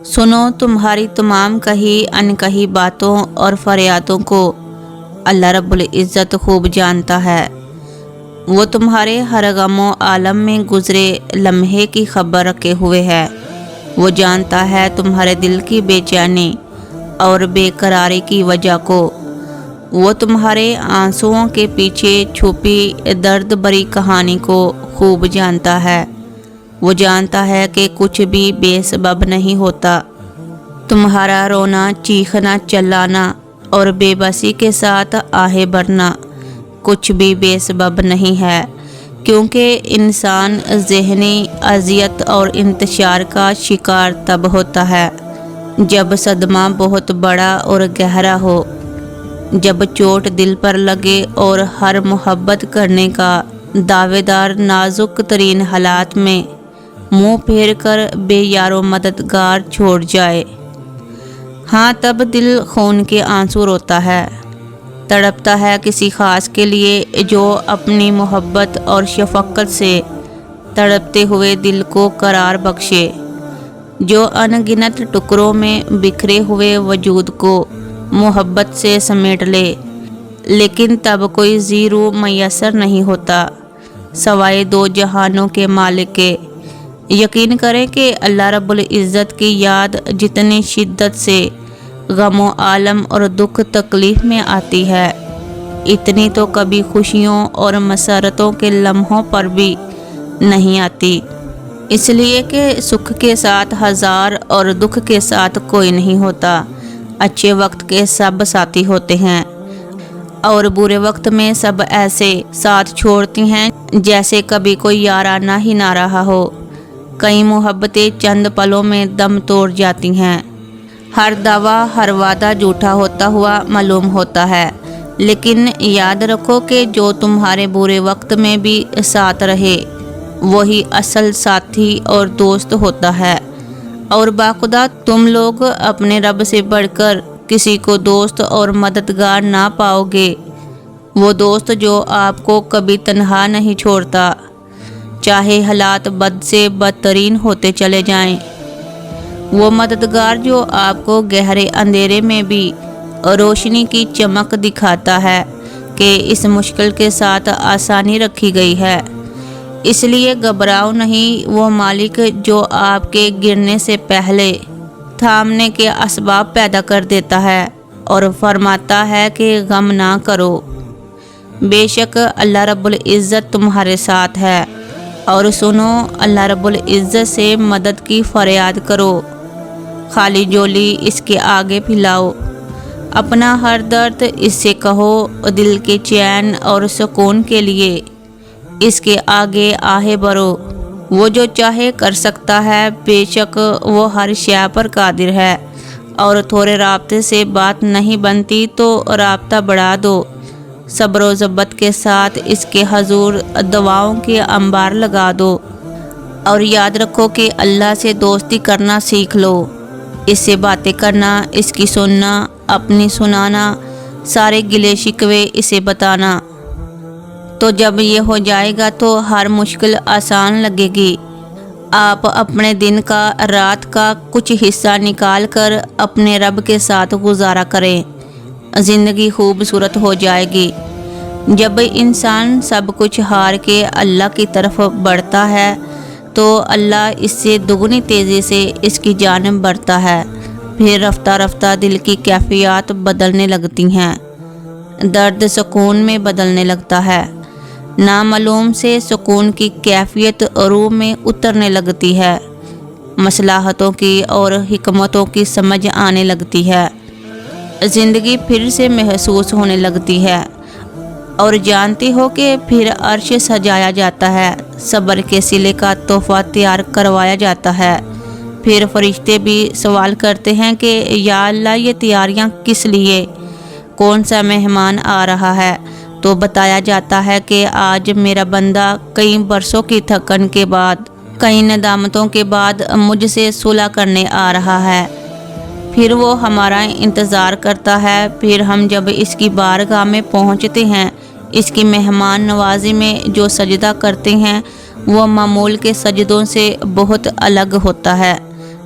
سنو تمہاری تمام کہی انکہی باتوں اور فریادوں کو اللہ رب العزت خوب جانتا ہے۔ وہ تمہارے ہر غم و عالم میں گزرے لمحے کی خبر رکھے ہوئے ہے۔ وہ جانتا ہے تمہارے دل کی بے چینی اور بے قراری کی وجہ کو۔ وہ تمہارے آنسوؤں کے پیچھے چھپی درد بھری کہانی کو خوب جانتا ہے۔ وہ جانتا ہے کہ کچھ بھی بے سبب نہیں ہوتا۔ تمہارا رونا، چیخنا، چلانا اور بے بسی کے ساتھ آہیں بھرنا کچھ بھی بے سبب نہیں ہے، کیونکہ انسان ذہنی اذیت اور انتشار کا شکار تب ہوتا ہے جب صدمہ بہت بڑا اور گہرا ہو، جب چوٹ دل پر لگے اور ہر محبت کرنے کا دعوے دار نازک ترین حالات میں منہ پھیر کر بے یار و مددگار چھوڑ جائے۔ ہاں، تب دل خون کے آنسو روتا ہے، تڑپتا ہے کسی خاص کے لیے جو اپنی محبت اور شفقت سے تڑپتے ہوئے دل کو قرار بخشے، جو ان گنت ٹکڑوں میں بکھرے ہوئے وجود کو محبت سے سمیٹ لے، لیکن تب کوئی زیرو میسر نہیں ہوتا سوائے دو جہانوں کے مالک کے۔ یقین کریں کہ اللہ رب العزت کی یاد جتنی شدت سے غم و عالم اور دکھ تکلیف میں آتی ہے، اتنی تو کبھی خوشیوں اور مسرتوں کے لمحوں پر بھی نہیں آتی، اس لیے کہ سکھ کے ساتھ ہزار اور دکھ کے ساتھ کوئی نہیں ہوتا۔ اچھے وقت کے سب ساتھی ہوتے ہیں اور برے وقت میں سب ایسے ساتھ چھوڑتی ہیں جیسے کبھی کوئی یارانہ ہی نہ رہا ہو۔ کئی محبتیں چند پلوں میں دم توڑ جاتی ہیں۔ ہر دعویٰ، ہر وعدہ جھوٹا ہوتا ہوا معلوم ہوتا ہے، لیکن یاد رکھو کہ جو تمہارے برے وقت میں بھی ساتھ رہے وہی اصل ساتھی اور دوست ہوتا ہے۔ اور باخدا تم لوگ اپنے رب سے بڑھ کر کسی کو دوست اور مددگار نہ پاؤ گے، وہ دوست جو آپ کو کبھی تنہا نہیں چھوڑتا، چاہے حالات بد سے بدترین ہوتے چلے جائیں، وہ مددگار جو آپ کو گہرے اندھیرے میں بھی روشنی کی چمک دکھاتا ہے کہ اس مشکل کے ساتھ آسانی رکھی گئی ہے۔ اس لیے گھبراؤ نہیں، وہ مالک جو آپ کے گرنے سے پہلے تھامنے کے اسباب پیدا کر دیتا ہے اور فرماتا ہے کہ غم نہ کرو، بے شک اللہ رب العزت تمہارے ساتھ ہے۔ اور سنو، اللہ رب العزت سے مدد کی فریاد کرو، خالی جولی اس کے آگے پھیلاؤ، اپنا ہر درد اس سے کہو، دل کے چین اور سکون کے لیے اس کے آگے آہیں بھرو۔ وہ جو چاہے کر سکتا ہے، بے شک وہ ہر شے پر قادر ہے، اور تھوڑے رابطے سے بات نہیں بنتی تو رابطہ بڑھا دو، صبر و ضبط کے ساتھ اس کے حضور دعاؤں کے انبار لگا دو، اور یاد رکھو کہ اللہ سے دوستی کرنا سیکھ لو، اس سے باتیں کرنا، اس کی سننا، اپنی سنانا، سارے گلے شکوے اسے بتانا، تو جب یہ ہو جائے گا تو ہر مشکل آسان لگے گی۔ آپ اپنے دن کا، رات کا کچھ حصہ نکال کر اپنے رب کے ساتھ گزارا کریں، زندگی خوبصورت ہو جائے گی۔ جب انسان سب کچھ ہار کے اللہ کی طرف بڑھتا ہے تو اللہ اس سے دگنی تیزی سے اس کی جانب بڑھتا ہے، پھر رفتہ رفتہ دل کی کیفیات بدلنے لگتی ہیں، درد سکون میں بدلنے لگتا ہے، نامعلوم سے سکون کی کیفیت روح میں اترنے لگتی ہے، مصلحتوں کی اور حکمتوں کی سمجھ آنے لگتی ہے، زندگی پھر سے محسوس ہونے لگتی ہے، اور جانتی ہو کہ پھر عرش سجایا جاتا ہے، صبر کے صلے کا تحفہ تیار کروایا جاتا ہے، پھر فرشتے بھی سوال کرتے ہیں کہ یا اللہ یہ تیاریاں کس لیے، کون سا مہمان آ رہا ہے، تو بتایا جاتا ہے کہ آج میرا بندہ کئی برسوں کی تھکن کے بعد، کئی ندامتوں کے بعد مجھ سے صلح کرنے آ رہا ہے، پھر وہ ہمارا انتظار کرتا ہے، پھر ہم جب اس کی بارگاہ میں پہنچتے ہیں، اس کی مہمان نوازی میں جو سجدہ کرتے ہیں وہ معمول کے سجدوں سے بہت الگ ہوتا ہے،